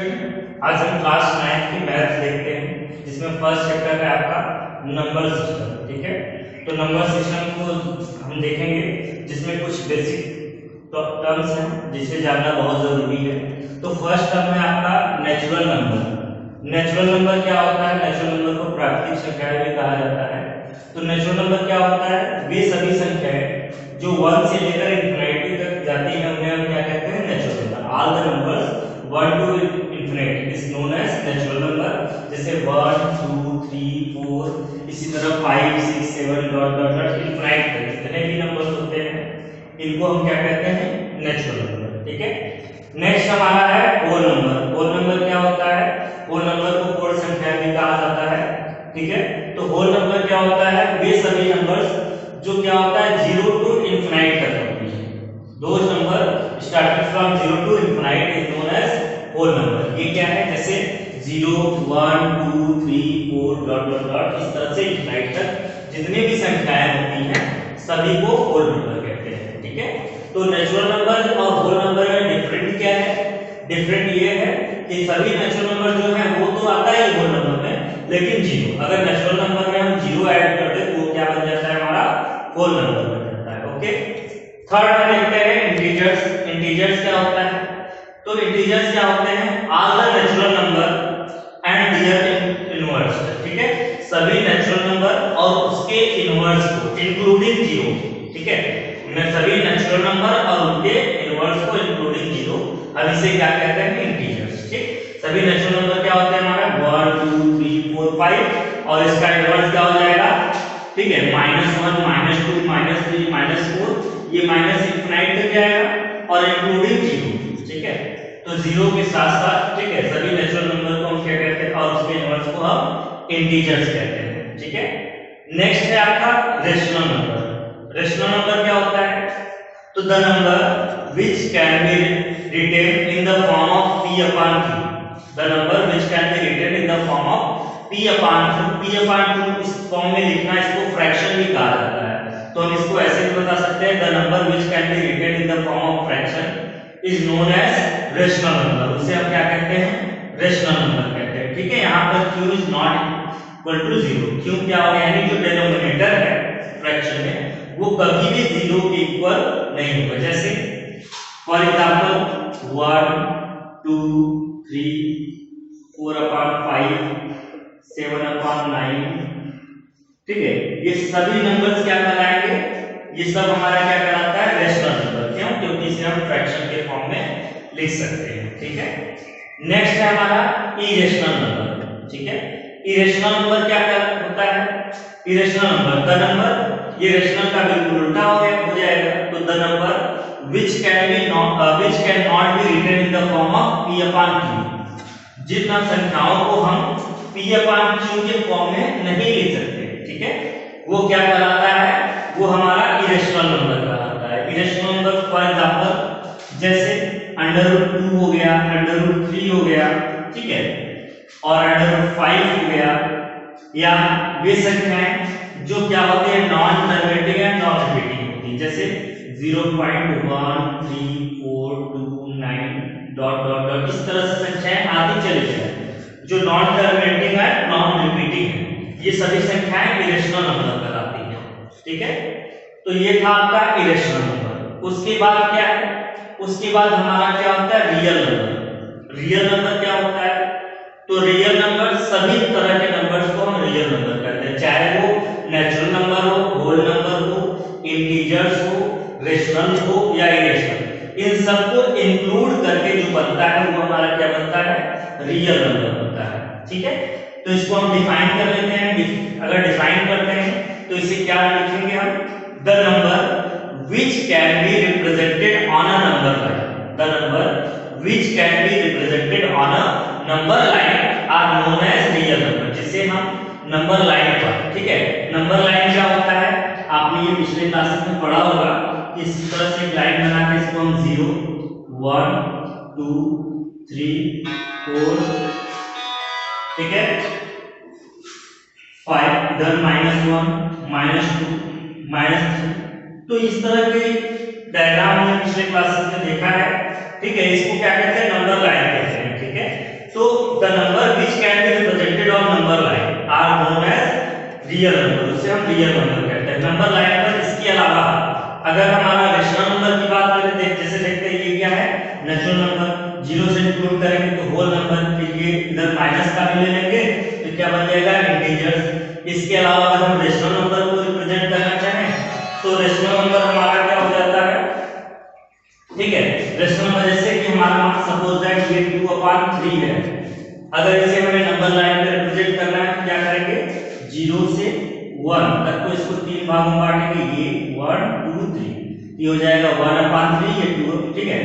Student, आज हम class 9 की मैथ्स देखते हैं जिसमें फर्स्ट चैप्टर है आपका नंबर सिस्टम। ठीक है, तो नंबर सिस्टम को हम देखेंगे जिसमें कुछ बेसिक टर्म्स हैं जिसे जानना बहुत जरूरी है। तो फर्स्ट टर्म है आपका नेचुरल नंबर। नेचुरल नंबर क्या होता है? नेचुरल नंबर को प्राकृतिक संख्याएं भी कहा जाता है। तो नेचुरल नंबर क्या होता है? वे सभी संख्याएं जो 1 से लेकर इंफिनिटी तक जाती हैं उन्हें हम क्या कहते हैं? Natural number. All the numbers 1 to infinity is known as natural number। जैसे 1 2 3 4 इसी तरह 5 6 7 डॉट डॉट डॉट इनफाइनाइट तक जितने भी नंबर्स होते हैं इनको हम क्या कहते हैं? Natural number. ठीक है, नेक्स्ट हमारा है होल नंबर। होल नंबर क्या होता है? होल नंबर को पूर्ण संख्या भी कहा जाता है। ठीक है, तो होल नंबर क्या होता है? वे सभी नंबर्स जो क्या होता है 0 to infinite तक होती है। Those number starting from 0 to infinite is known as whole number. ये क्या है? जैसे 0 1 2 3 4 डॉट डॉट डॉट इस तरह से इनफिनिट तक जितने भी संख्याएं होती हैं सभी को होल नंबर कहते हैं। ठीक है, तो नेचुरल नंबर और होल नंबर में डिफरेंट क्या है? डिफरेंट ये है कि सभी नेचुरल नंबर जो है वो तो आता है होल नंबर में, लेकिन 0 अगर नेचुरल नंबर में हम 0 ऐड कर दे तो क्या बन जाता है? हमारा होल नंबर बन जाता है। ओके, थर्ड में देखते हैं इंटीजर्स। इंटीजर्स क्या होता है? तो इंटीजर्स क्या होते हैं? All the natural number and their inverse. ठीक है, सभी नेचुरल नंबर और उसके इनवर्स को इंक्लूडिंग 0। ठीक है, सभी नेचुरल नंबर और उनके इनवर्स को इंक्लूडिंग 0, अब इसे क्या कहते हैं? इंटीजर्स। ठीक, सभी नेचुरल नंबर क्या होते हैं हमारा 1 2 3 4 5 और इसका इनवर्स क्या हो जाएगा? ठीक है, -1 -2 -3 -4 ये माइनस इंफिनिट तक जाएगा और इंक्लूडिंग 0। ठीक है, तो 0 के साथ साथ ठीक है सभी नेचुरल नंबर को हम क्या कहते हैं? और उसके इनवर्स को हम इंटीजर्स कहते हैं। ठीक है, नेक्स्ट है आपका रेशनल नंबर। रेशनल नंबर क्या होता है? तो the number which can be written in the form of p upon q। The number which can be written in the form of p upon q। p upon q इस फॉर्म में लिखना इसको fraction भी कहा जाता है। तो हम इसको ऐसे भी बता सकते हैं the number which can be written in the form of fraction is known as rational number. उसे हम क्या कहते हैं? रेशनल नंबर कहते हैं। ठीक है, यहाँ पर q is not equal to 0। q क्या होगा? यानी जो डिनोमिनेटर है फ्रैक्शन में वो कभी भी 0 के इक्वल नहीं होगा। जैसे फॉर एग्जांपल 1 2 3 4/5 7/9। ठीक है, ये सभी नंबर्स क्या कहलाएंगे? ये सब हमारा क्या कहलाता है? Rational number. क्यों? क्योंकि इसे हम फ्रैक्शन के फॉर्म में लिख सकते हैं। ठीक है, नेक्स्ट है हमारा इरेशनल नंबर। ठीक है, इरेशनल नंबर क्या होता है? इरेशनल नंबर द नंबर, ये रेशनल का बिल्कुल उल्टा हो जाएगा। तो the number which can not be written in the form of p upon q। जिन संख्याओं को हम p upon q के फॉर्म में नहीं लिख सकते, ठीक है, वो क्या कहलाता है? वो हमारा इरेशनल नंबर कहलाता है। इरेशनल नंबर फॉर एग्जांपल जैसे √2 हो गया, √3 हो गया, ठीक है, और √5 हो गया, या वे संख्याएं जो क्या होती है? Non terminating and non repeating होती है। जैसे 0.1 3 4 2 9 डॉट डॉट डॉट इस तरह से संख्याएं आती चली जाए जो non terminating and non repeating है। ये सभी संख्याएं इरेशनल नंबर कहलाती हैं। ठीक है, तो ये था आपका इरेशनल नंबर। उसके बाद क्या है? उसके बाद हमारा क्या होता है? Real number. रियल नंबर क्या होता है? तो रियल नंबर सभी तरह के नंबर्स को हम रियल नंबर कहते हैं, चाहे वो नेचुरल नंबर हो, होल नंबर हो, इंटीजर्स हो, रेशनल हो या इरेशनल। इन सबको इंक्लूड करके जो बनता है वो हमारा क्या बनता है? रियल नंबर बनता है। ठीक है, तो इसको हम डिफाइन कर लेते हैं। अगर डिफाइन करते हैं तो इसे क्या लिखेंगे हम? The number which can be represented on a number line. The number which can be represented on a number line are known as real number. जिसे हम नंबर लाइन पर, ठीक है, नंबर लाइन क्या होता है? आपने ये पिछले क्लासेस में पढ़ा होगा कि इस तरह से एक लाइन बना के इसको हम 0 1 2 3 4, ठीक है, 5, इधर -1 -2 -3। तो इस तरह के डायग्राम हमने पिछले क्लासेस में देखा है। ठीक है, इसको क्या कहते हैं? नंबर लाइन कहते हैं। ठीक है, हम रियल नंबर कहते हैं। नंबर लाइन पर इसके अलावा अगर हमारा रेशनल नंबर की बात करें, जैसे देखते हैं ये क्या है, नेचुरल नंबर, 0 से इंक्लूड करेंगे तो होल नंबर, फिर ये इधर माइनस का भी ले लेंगे तो क्या बन जाएगा, इंटीजर्स। इसके अलावा अगर हम रेशनल नंबर को रिप्रेजेंट करना चाहें तो रेशनल नंबर हमारा क्या हो जाता है, ठीक है, रेशनल नंबर जैसे कि हमारा सपोज दैट ये 2/3 है, अगर इसे हमें नंबर लाइन पे रिप्रेजेंट करना है तो क्या करेंगे, 0 से 1 तक को इसको 3 भागों में बांटेंगे, ये 1 2 3, ये हो जाएगा 1/3, ये 2, ठीक है,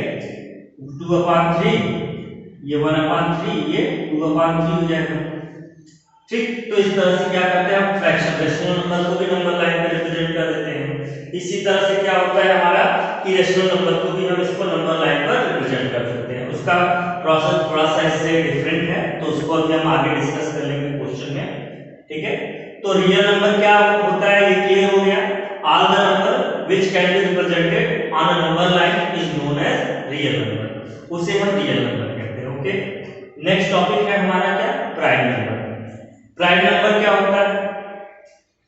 2/3, ये 1/3, ये 2/3 हो जाएगा, ठीक। तो इस तरह से क्या करते हैं हम फ्रैक्शन रेशनल नंबर को भी नंबर लाइन पे रिप्रेजेंट कर देते हैं। इसी तरह से क्या होता है हमारा इरेशनल नंबर को भी हम इसको नंबर लाइन पर रिप्रेजेंट कर सकते हैं। उसका प्रोसेस थोड़ा सा इससे डिफरेंट है, तो उसको अभी हम आगे डिस्कस कर लेंगे क्वेश्चन में, ठीक है। तो रियल नंबर क्या होता है, ये क्लियर हो गया। All the number which can be represented on a number line is known as real number, उसे हम रियल नंबर कहते हैं, ओके। नेक्स्ट टॉपिक है हमारा क्या, प्राइम नंबर। प्राइम नंबर क्या होता है,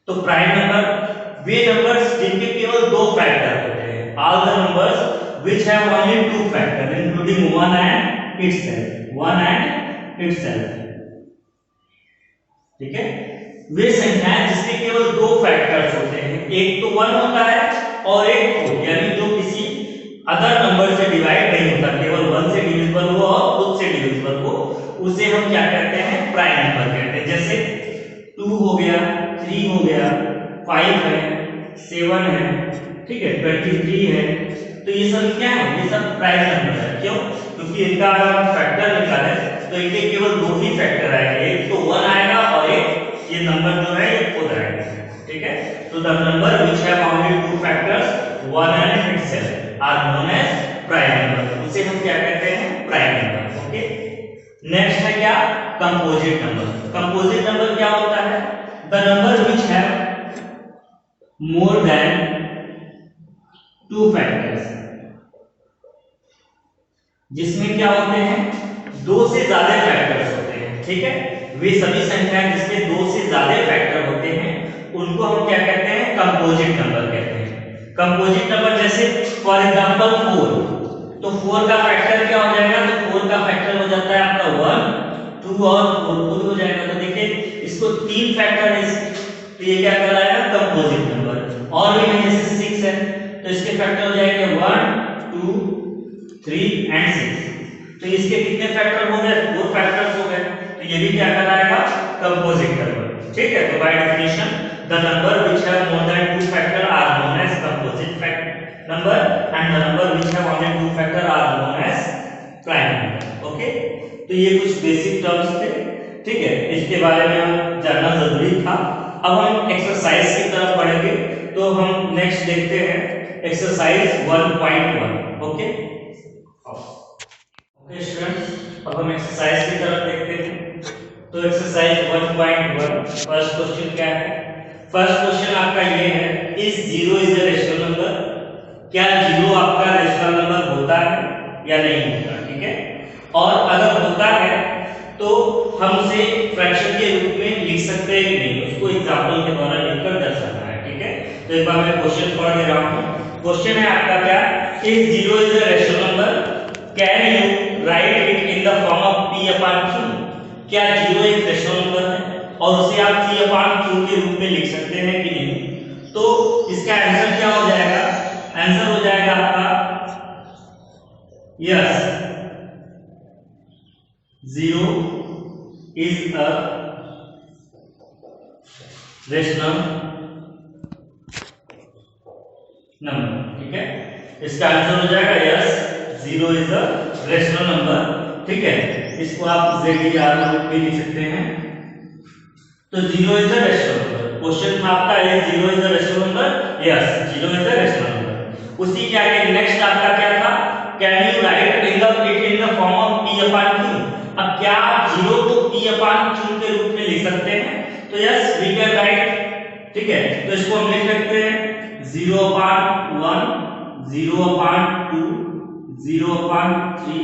तो प्राइम नंबर वे नंबर्स जिनके केवल 2 फैक्टर होते हैं, all the numbers which have only 2 factor including 1 and itself, 1 and itself, ठीक है। वे संख्याएं जिसके केवल 2 फैक्टर्स होते हैं, एक तो 1 होता है और एक 2, यानी जो किसी अदर नंबर से डिवाइड नहीं होता, केवल 1 से डिविजिबल हो और खुद से डिविजिबल हो, उसे हम क्या कहते हैं, प्राइम नंबर कहते हैं। जैसे 2 हो गया, 3 हो गया, 5 है, 7 है, ठीक है, 23 है, तो ये सब क्या है, ये सब प्राइम नंबर है। क्यों, क्योंकि इनका अगर हम फैक्टर निकालें तो इनके केवल 2 ही फैक्टर आएंगे, एक तो 1 आएगा और एक ये नंबर जो है ये खुद आएगा, ठीक है। तो the number which have only 2 factors 1 and itself are known as prime number, उसे हम क्या कहते हैं, प्राइम नंबर, ओके। नेक्स्ट है क्या, कंपोजिट नंबर। कंपोजिट नंबर क्या होता है, the number which have more than 2 factors, जिसमें क्या होते हैं, 2 से ज्यादा फैक्टर्स होते हैं, ठीक है। वे सभी संख्याएं जिसमें 2 से ज्यादा फैक्टर होते हैं उनको हम क्या कहते हैं, कंपोजिट नंबर कहते हैं। कंपोजिट नंबर जैसे फॉर एग्जांपल 4, तो 4 का फैक्टर क्या हो जाएगा, तो 4 का फैक्टर हो जाता है आपका 1, 2 और 4 खुद हो जाएगा, तो देखिए इसको 3 फैक्टर है, तो ये क्या कहलाएगा, कंपोजिट नंबर। और भी है जैसे 6 है, तो इसके फैक्टर हो जाएंगे 1 2 3 एंड 6, तो इसके कितने फैक्टर हो गए, 4 फैक्टर्स हो गए, तो ये भी क्या कहलाएगा, कंपोजिट नंबर, ठीक है। तो by definition the number which have more than 2 factor are known as composite number and the number which have only 2 factor are known as prime number, okay. तो ये कुछ बेसिक टर्म्स थे, ठीक है, इसके बारे में हम जानना जरूरी था। अब हम एक्सरसाइज की तरफ बढ़ेंगे, तो हम नेक्स्ट देखते हैं एक्सरसाइज 1.1, ओके। ओके स्टूडेंट्स, अब हम एक्सरसाइज की तरफ देखते हैं। तो एक्सरसाइज 1.1 फर्स्ट क्वेश्चन क्या है, फर्स्ट क्वेश्चन आपका ये है, is 0 is a rational number, क्या 0 आपका रेशनल नंबर होता है या नहीं होता, ठीक है। और अगर होता है तो हम उसे फ्रैक्शन के रूप में लिख सकते हैं कि नहीं, उसको एग्जांपल के द्वारा लिखकर दर्शाना है, ठीक है। तो एक बार मैं क्वेश्चन पढ़ दे रहा हूं। क्वेश्चन है आपका क्या, is 0 is a rational number, can you right it in the form of p/q, क्या 0 एक रेशनल नंबर है और उसे आप p/q के रूप में लिख सकते हैं कि नहीं। तो इसका आंसर क्या हो जाएगा, आंसर हो जाएगा आपका yes, 0 is a rational number, ठीक है। इसका आंसर हो जाएगा yes, 0 is a rational number, ठीक है। इसको आप ZER भी लिख सकते हैं। तो 0 is a rational number, question था आपका ये 0 is a rational number, yes 0 is a rational number. उसी के आगे नेक्स्ट आपका क्या था, can you right it in the form of p/q, अब क्या 0 को p/q के रूप में लिख सकते हैं, तो यस वी कैन राइट, ठीक है। तो इसको हम लिख सकते हैं 0/1 0/2 0/3,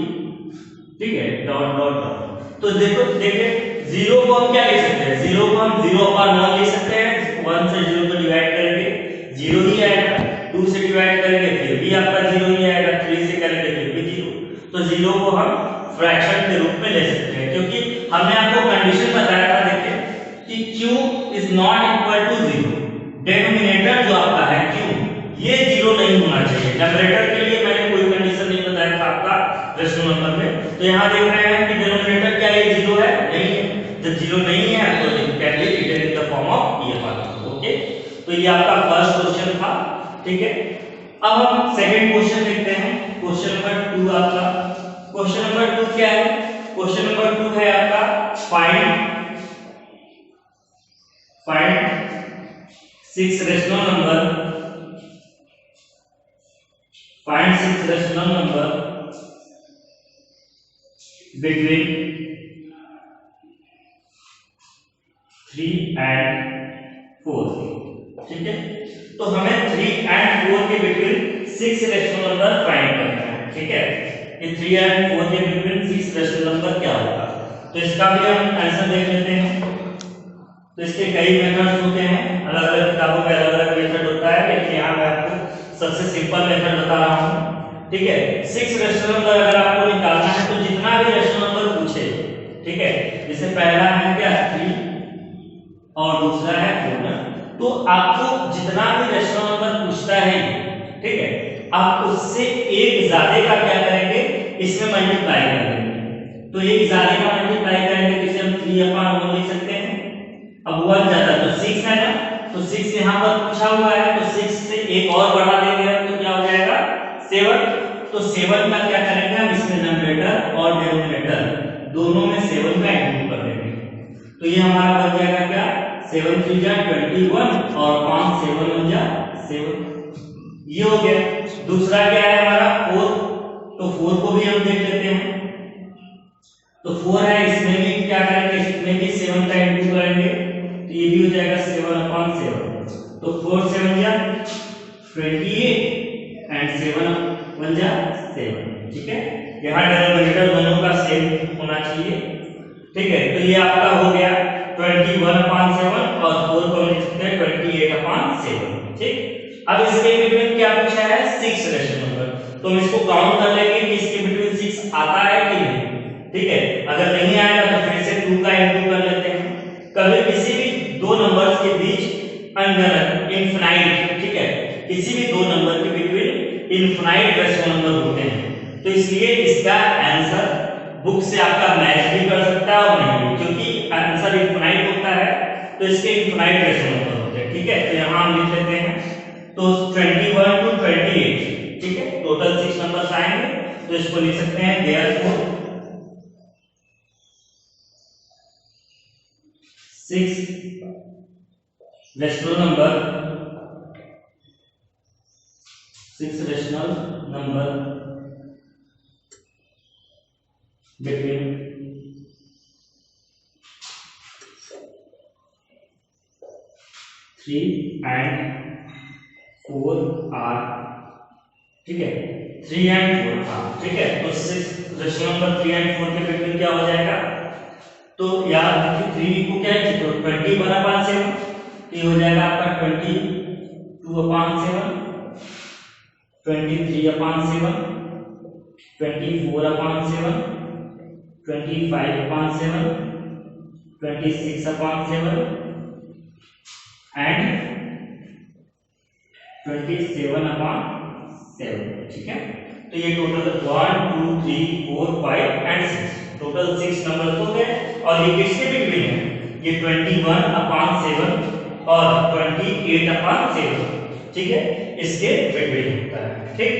ठीक है, डॉट डॉट डॉट। तो देखो देखिए 0 को हम क्या लिख सकते हैं, 0 को हम 0/1 लिख सकते हैं, 1 से 0 को डिवाइड करेंगे 0 ही आएगा, 2 से डिवाइड करेंगे फिर भी आपका 0 ही आएगा, 3 से करेंगे फिर भी 0। तो 0 को हम फ्रैक्शन के रूप में ले सकते हैं, क्योंकि हमने आपको कंडीशन बताया था देखिए कि q is not equal to 0। Denominator जो आपका है q ये 0 नहीं होना चाहिए। नंबरेटर के लिए मैंने कोई कंडीशन नहीं बताया था आपका रेशनल नंबर में। तो यहाँ देख रहे हैं कि डिनोमिनेटर क्या ये 0 है? नहीं है। जब 0 नहीं है तो it can be written in the form of ये वाला। ओके, तो ये आपका फर्स्ट क्वेश्चन था। ठीक है, अब हम सेकंड क्वेश्चन देखते हैं। क्वेश्चन नंबर 2 आपका, क्वेश्चन नंबर 2 क्या है? क्वेश्चन नंबर 2 है आपका find 6 rational number, find 6 rational number between 3 and 4। ठीक है, तो हमें 3 and 4 के बिटवीन 6 रेशनल नंबर फाइंड करना है। ठीक है, ये 3 and 4 के बिटवीन 6 रेशनल नंबर क्या होगा? तो इसका भी हम आंसर देख लेते हैं। तो इसके कई मेथड्स होते हैं, अलग अलग किताबों में अलग अलग मेथड होता है, लेकिन यहाँ मैं आपको सबसे सिंपल मेथड बता रहा हूँ। ठीक है, 6 रेशनल नंबर अगर आपको निकालना है तो जितना भी रेशनल नंबर पूछे, ठीक है, जैसे पहला है क्या 3 और दूसरा है 4, तो आपको जितना भी रेशनल नंबर पूछता है, ठीक है, आप उससे एक ज्यादा का क्या करेंगे, इसमें मल्टीप्लाई कर देंगे। तो एक ज्यादा का मल्टीप्लाई करेंगे तो इसे हम 3/1 लिख सकते हैं। अब 1 ज्यादा तो 6 है ना, तो 6 यहाँ पर पूछा हुआ है, तो 6 से एक और बढ़ा देंगे तो क्या हो जाएगा 7। तो 7 का क्या करेंगे हम, इसमें नंबरेटर और डिनोमिनेटर दोनों में 7 का इंक्लूड कर देंगे। तो ये हमारा बच जाएगा क्या 7 3 जा 21 और 5 7 1 जा 7। ये हो गया। दूसरा क्या है हमारा 4, तो 4 को भी हम देख लेते हैं। तो 4 है, इसमें भी क्या करेंगे, इसमें भी 7 का इंक्लूड करेंगे, तो ये भी हो जाएगा 7/7। तो 4 7 जा 28 एंड 7 1 जा 7। ठीक है, यहाँ डिनोमिनेटर दोनों का सेम होना चाहिए। ठीक है, तो ये आपका हो गया 21/7 और 4 को लिख सकते हैं 28/7। ठीक, अब इसके बिटवीन क्या पूछा है 6 रेशनल नंबर, तो हम इसको काउंट कर लेंगे कि इसके बिटवीन 6 आता है कि नहीं। ठीक है, अगर नहीं आएगा तो फिर से 2 का इंटू कर लेते हैं। कभी किसी भी दो नंबर्स के बीच अनगिनत इनफिनाइट, ठीक है, किसी भी दो नंबर के बिटवीन इनफिनाइट रेशनल नंबर होते हैं, तो इसलिए इसका आंसर बुक से आपका मैच भी कर सकता है और नहीं, क्योंकि आंसर इनफिनाइट होता है तो इसके इनफिनाइट रेशनल नंबर होते हैं। ठीक है, तो यहां हम लिख लेते हैं, तो 21 to 28, ठीक है, टोटल 6 नंबर्स आएंगे, तो इसको लिख सकते हैं therefore 6 rational number, 6 rational number between 3 and 4 are, ठीक है, 3 and 4 आर। ठीक है, तो 6 रेशनल नंबर 3 and 4 के बिटवीन क्या हो जाएगा, तो यार देखिए 3 को क्या है तो 20/7, ये हो जाएगा आपका 22/7, 23/7, 24/7, 25/7, 26/7 एंड 27/7। ठीक है, तो ये टोटल 1 2 3 4 5 एंड 6, टोटल 6 नंबर हो गए। और ये किसके बिटवीन है, ये 21/7 और 28/7, ठीक है, इसके बिटवीन होता है। ठीक,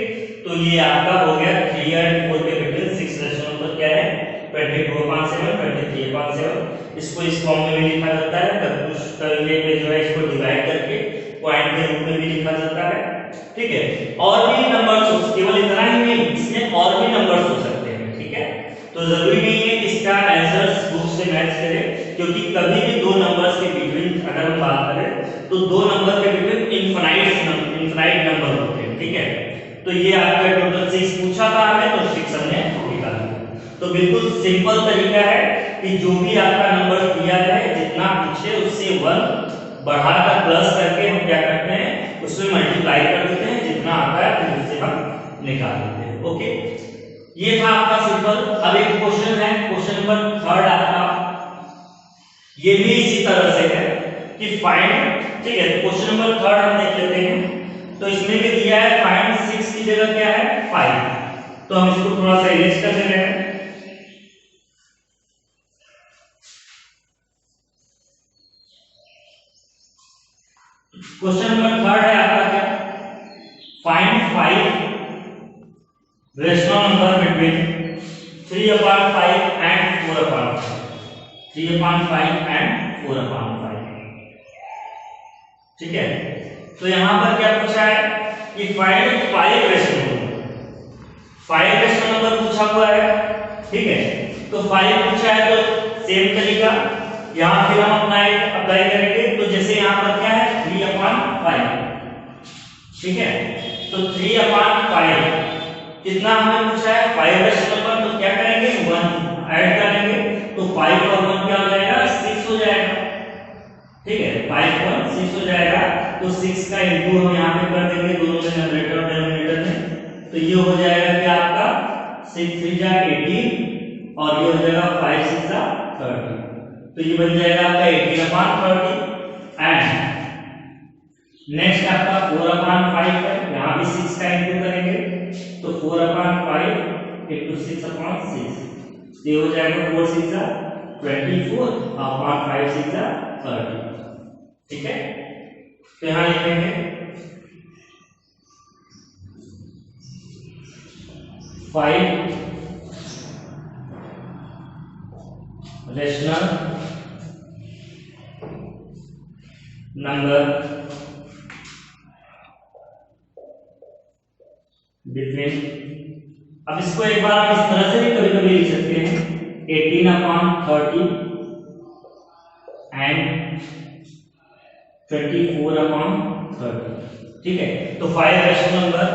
तो ये आपका हो गया 3 and 4 के बिटवीन 6 रेशनल नंबर क्या है 22/7, 23/7। इसको इस फॉर्म में भी लिखा जाता है, कुछ तरीके पे जो है इसको डिवाइड करके पॉइंट के रूप में भी लिखा जाता है। ठीक है, और भी नंबर्स, केवल इतना ही नहीं, इसमें और भी नंबर्स हो सकते हैं। ठीक है, तो जरूरी नहीं है कि इसका आंसर बुक से मैच करे, क्योंकि कभी भी दो नंबर्स के बिटवीन अगर हम बात करें तो दो नंबर के बिटवीन इनफिनाइट नंबर होते हैं। ठीक है, तो ये आपका टोटल 6 पूछा था हमें, तो 6 हमने निकाल दिया। तो बिल्कुल सिंपल तरीका है कि जो भी आपका नंबर दिया है जितना पूछे उससे 1 बढ़ाकर प्लस करके हम क्या करते हैं उसमें मल्टीप्लाई कर देते हैं, जितना आता है फिर उससे हम निकाल देते हैं। ओके, ये था आपका सिंपल। अब एक क्वेश्चन है, क्वेश्चन नंबर 3 आपका, ये भी इसी तरह से है कि फाइंड, ठीक है, क्वेश्चन नंबर 3 हम देख लेते हैं। तो इसमें भी दिया है फाइंड 6 की जगह क्या है 5, तो हम इसको थोड़ा सा इरेज कर दे रहे हैं। क्वेश्चन नंबर 3 है आपका क्या, find 5 rational number between 3/5 and 4/5, 3/5 and 4/5, ठीक है। तो यहां पर क्या पूछा है कि फाइंड 5 रेशनल नंबर पूछा हुआ है, ठीक है। तो 5 पूछा है तो सेम तरीका यहां फिर हम अप्लाई करेंगे। तो जैसे यहां पर क्या है 3/5, ठीक है। तो 3/5 कितना हमें पूछा है 5 रेशनल नंबर, तो क्या करेंगे 1 ऐड करेंगे, तो 5 और 1 क्या हो जाएगा 6 हो जाएगा, ठीक है। 5 और 6 हो जाएगा, तो 6 का इंटू हम यहाँ पे कर देंगे दोनों में, न्यूमरेटर और डिनोमिनेटर में। तो ये हो जाएगा क्या आपका 6 3 जा 18 और ये हो जाएगा 5 6 जा 30, तो ये बन जाएगा आपका 18/30। एंड नेक्स्ट आपका 4/5 है, यहाँ भी 6 का इंटू करेंगे, तो 4/5 into 6/6, ये हो जाएगा 4 6 जा 24 और 5 6 जा 30, ठीक है। तो यहाँ लिखेंगे 5 रेशनल नंबर बिटवीन, अब इसको एक बार आप इस तरह से भी कभी कभी लिख सकते हैं 18/30 एंड 24/30, ठीक है। तो 5 रेशनल नंबर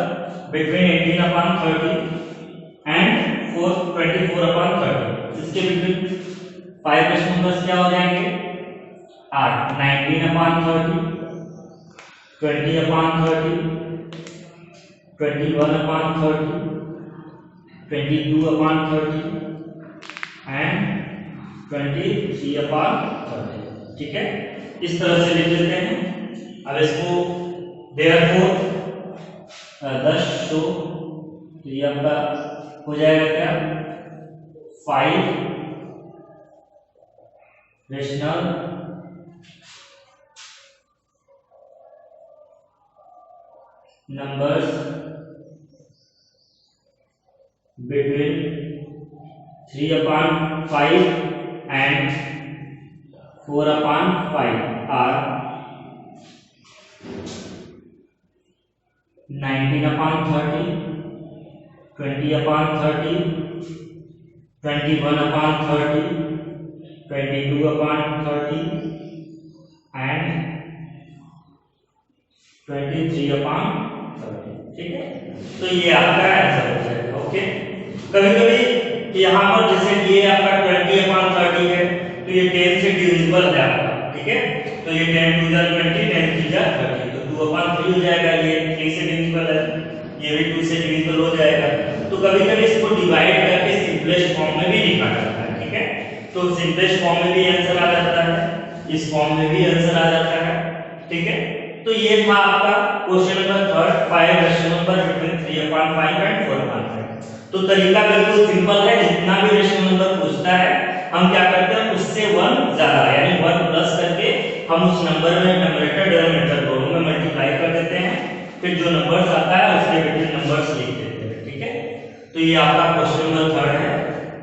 बिटवीन 18/30 एंड 24/30, इसके बिटवीन 5 रेशनल नंबर्स क्या हो जाएंगे 8, 19/30, 20/30, 21/30, 22/30 एंड 23/30, ठीक है। इस तरह से लिख लेते हैं। अब इसको देयरफॉर 10 तो ये आपका हो जाएगा क्या 5 rational numbers between 3/5 and 4/5 are 19/30, 20/30, 21/30, 22/30 and 23/30, ठीक है। तो ये आपका आंसर हो जाएगा। ओके, कभी कभी यहाँ पर जैसे ये आपका 20/30 है, तो ये 10 से डिविजिबल है आपका, ठीक है। तो ये 10 2 जा 20, 10 3 जा 30, तो 2/3 हो जाएगा, ये 3 से डिविजिबल है, ये भी 2 से डिविजिबल हो जाएगा। तो कभी कभी इसको डिवाइड करके सिंपलेस्ट फॉर्म में भी लिखा जाता है, ठीक है। तो सिंपलेस्ट फॉर्म में भी आंसर आ जाता है, इस फॉर्म में भी आंसर आ जाता है, ठीक है। तो ये था आपका question number 3, 5 rational number between 3/5 and 4/5। तो तरीका बिल्कुल सिंपल है, जितना भी रेशनल नंबर पूछता है हम क्या करते हैं उससे 1 ज्यादा यानी 1 प्लस करके हम उस नंबर में न्यूमरेटर डिनोमिनेटर दोनों में मल्टीप्लाई कर देते हैं, फिर जो नंबर्स आता है उसके बिटवीन नंबर्स लिख देते हैं, ठीक है। तो ये आपका क्वेश्चन नंबर 3 है।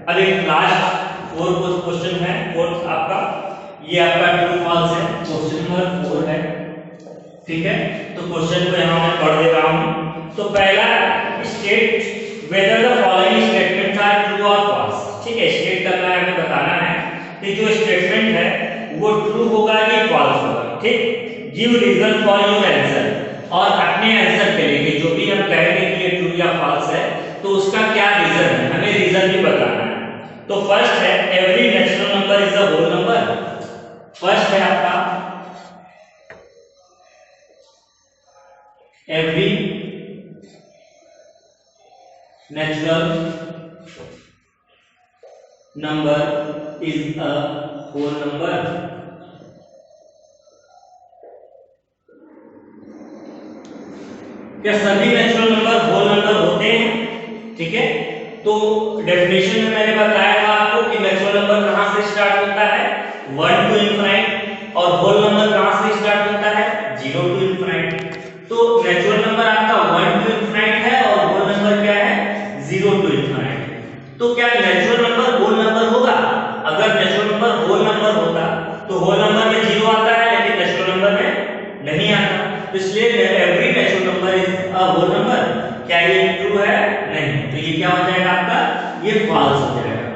अब एक लास्ट 4th क्वेश्चन है, 4th आपका, ये आपका ट्रू फॉल्स है, क्वेश्चन नंबर 4 है, ठीक है। तो क्वेश्चन को यहां मैं पढ़ देता हूं। तो पहला state whether the following statements are true और फॉल्स, ठीक है। स्टेट करना है, हमें बताना है कि जो स्टेटमेंट है वो ट्रू होगा कि फॉल्स होगा, ठीक। Give reason for your answer, और अपने आंसर के लिए कि जो भी हम कहेंगे कि ये ट्रू या फॉल्स है तो उसका क्या रीजन है, हमें रीजन भी बताना है। तो फर्स्ट है every natural number is a whole number, first है आपका every natural number is a whole number. क्या सभी नेचुरल नंबर होल नंबर होते हैं? ठीक है, तो डेफिनेशन में मैंने बताया था आपको कि नेचुरल नंबर कहां से स्टार्ट होता है 1 टू इनफाइनाइट, और होल नंबर कहां से स्टार्ट होता है 0 टू इनफाइनाइट। तो नेचुरल नंबर आपका 1 टू इनफाइनाइट है और होल नंबर क्या है 0 टू इनफाइनाइट। तो क्या नेचुरल नंबर होल नंबर होगा? अगर नेचुरल नंबर होल नंबर होता तो होल नंबर में 0 आता है लेकिन नेचुरल नंबर में नहीं आता, तो इसलिए every natural number is a whole number. क्या ये ट्रू है? नहीं, तो ये क्या हो जाएगा आपका, ये फॉल्स हो जाएगा।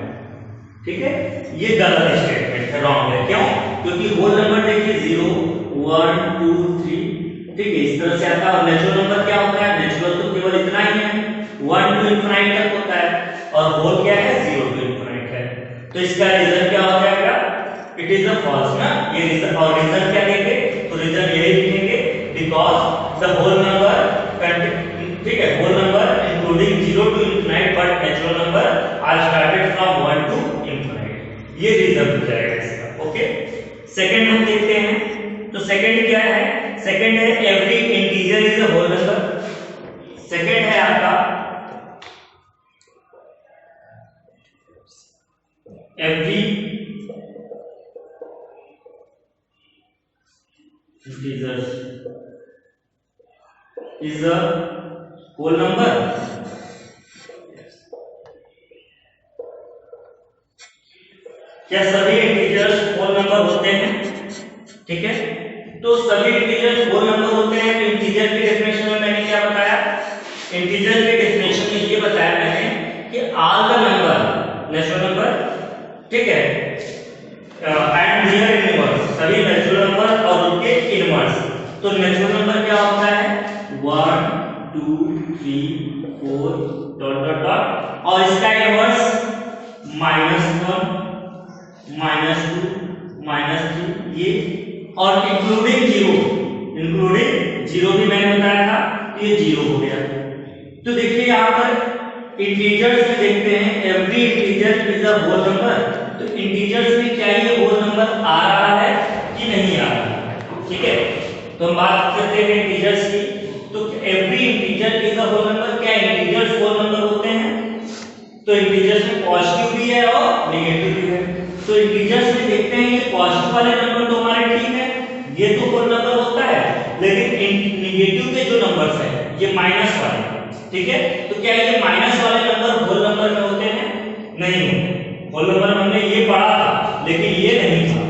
ठीक है, ये गलत स्टेटमेंट है, रॉन्ग है। क्यों? क्योंकि होल नंबर देखिए 0 1 2 3, ठीक है, इस तरह से आता है। और नेचुरल नंबर क्या होता है? नेचुरल तो केवल इतना ही है, 1 टू इनफाइनाइट तक होता है, और होल क्या है 0 टू इनफाइनाइट है। तो इसका रीजन क्या हो जाएगा? इट इज अ फॉल्स ना, ये रीजन। और रीजन क्या देंगे? तो रीजन यही लिखेंगे, बिकॉज़ द होल नंबर, ठीक है, whole number including 0 to infinite but natural number are started from 1 to infinite. ये रीजन हो जाएगा इसका। ओके, सेकंड हम देखते हैं। तो सेकंड क्या है? सेकंड है every integer is a whole number. Second है आपका every integer is a whole number. क्या सभी इंटीजर्स होल नंबर होते हैं? ठीक है, तो सभी इंटीजर्स होल नंबर होते हैं। तो इंटीजर की डेफिनेशन में मैंने क्या बताया? इंटीजर की डेफिनेशन में ये बताया मैंने कि all the number natural number, ठीक है, एंड देयर इनवर्स, सभी नेचुरल नंबर और उनके इनवर्स। तो नेचुरल नंबर क्या होता है 1 2 3 4 डॉट डॉट डॉट, और इसका इनवर्स -1 -2 -3, ये, और इंक्लूडिंग 0 भी मैंने बताया था, ये 0 हो गया। तो देखिए यहाँ पर इंटीजर्स में देखते हैं every integer is a whole number. तो इंटीजर्स में क्या ये होल नंबर आ रहा है कि नहीं आ रहा है? ठीक है, तो हम बात करते हैं इंटीजर्स की। तो every integer is a whole number. क्या इंटीजर्स होल नंबर होते हैं? तो इंटीजर्स में पॉजिटिव भी है और नेगेटिव भी है। तो इंटीजर्स में देखते हैं ये पॉजिटिव वाले नंबर तो हमारे ठीक है, ये तो होल नंबर होता है, लेकिन नेगेटिव के जो नंबर्स हैं ये माइनस वाले, ठीक है, तो क्या ये माइनस वाले नंबर होल नंबर में होते हैं? नहीं होते। होल नंबर में हमने ये पढ़ा था लेकिन ये नहीं था,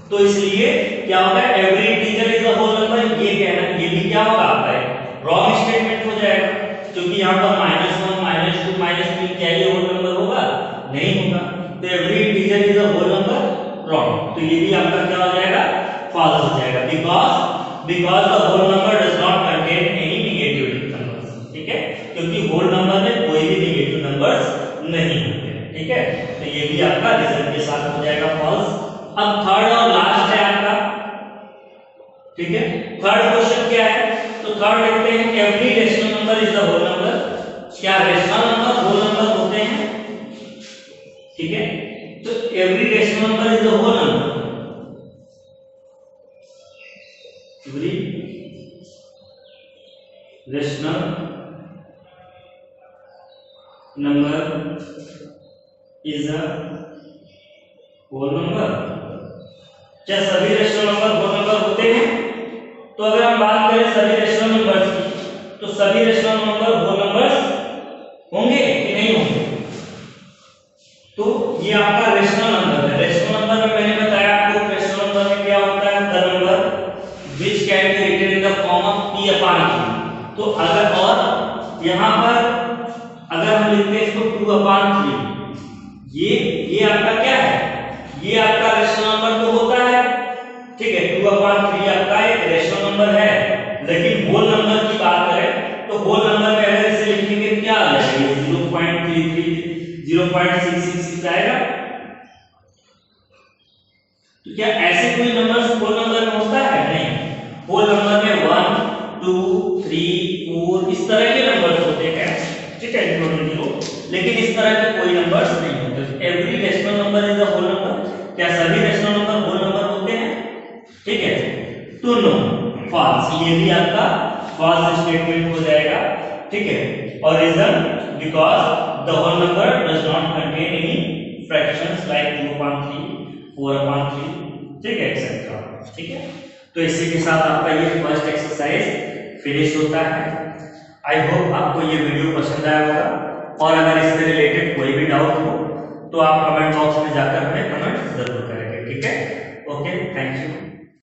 तो इसलिए क्या होगा every integer is a whole number. ये कहना, ये भी क्या होगा आपका रॉन्ग स्टेटमेंट हो जाएगा, क्योंकि यहाँ पर -1 -2 -3 क्या ये होल नंबर होगा? नहीं होगा। तो every integer is a whole number, wrong. तो ये भी आपका क्या हो जाएगा? फॉल्स हो जाएगा, because the whole number does not contain any negative numbers. ठीक है, क्योंकि होल नंबर में कोई भी नेगेटिव नंबर्स नहीं होते। ठीक है, तो ये भी आपका रीजन के साथ हो जाएगा फॉल्स। अब थर्ड और लास्ट है आपका, ठीक है, थर्ड क्वेश्चन क्या है? तो थर्ड देखते हैं every rational number is the whole number. क्या रेशनल नंबर होल नंबर होते हैं? ठीक है, तो every rational number is the whole number. Every rational number is a whole number. क्या सभी रेशनल नंबर होल नंबर होते हैं? तो अगर हम बात करें सभी रेशनल नंबर्स की, तो सभी रेशनल नंबर होल नंबर्स होंगे कि नहीं होंगे? तो ये आपका रेशनल नंबर है। रेशनल नंबर में मैंने बताया आपको रेशनल नंबर में क्या होता है? The number which can be written in the form of p upon q। तो अगर, और यहां पर अगर हम लिखते हैं इसको 2 अपॉन 3, ये आपका क्या है? ये आपका रेशनल नंबर तो होता है, ठीक है, 2 अपॉन 3 आपका एक रेशनल नंबर है। लेकिन होल नंबर की बात करें तो होल नंबर में अगर इसे लिखेंगे क्या आ जाएगा? 0.33 0.666 आएगा। तो क्या ऐसे कोई नंबर होल नंबर में होता है? नहीं। होल नंबर में 1 2 3 4 इस तरह के नंबर्स होते हैं, ठीक है, इंक्लूडिंग 0, लेकिन इस तरह के कोई नंबर्स नहीं होते। Every rational number is a whole number, क्या सभी रैशनल नंबर होल नंबर होते हैं? ठीक है, तो नो, फॉल्स, ये भी आपका फॉल्स स्टेटमेंट हो जाएगा, ठीक है। और reason, because the whole number does not contain any fractions like 2/3, 4/3, ठीक है, एक्सेट्रा, ठीक है। तो इसी के साथ आपका ये फर्स्ट एक्सरसाइज फिनिश होता है। आई होप आपको ये वीडियो पसंद आया होगा, और अगर इससे रिलेटेड कोई भी डाउट हो तो आप कमेंट बॉक्स में जाकर हमें कमेंट जरूर करेंगे, ठीक है। Okay, thank you.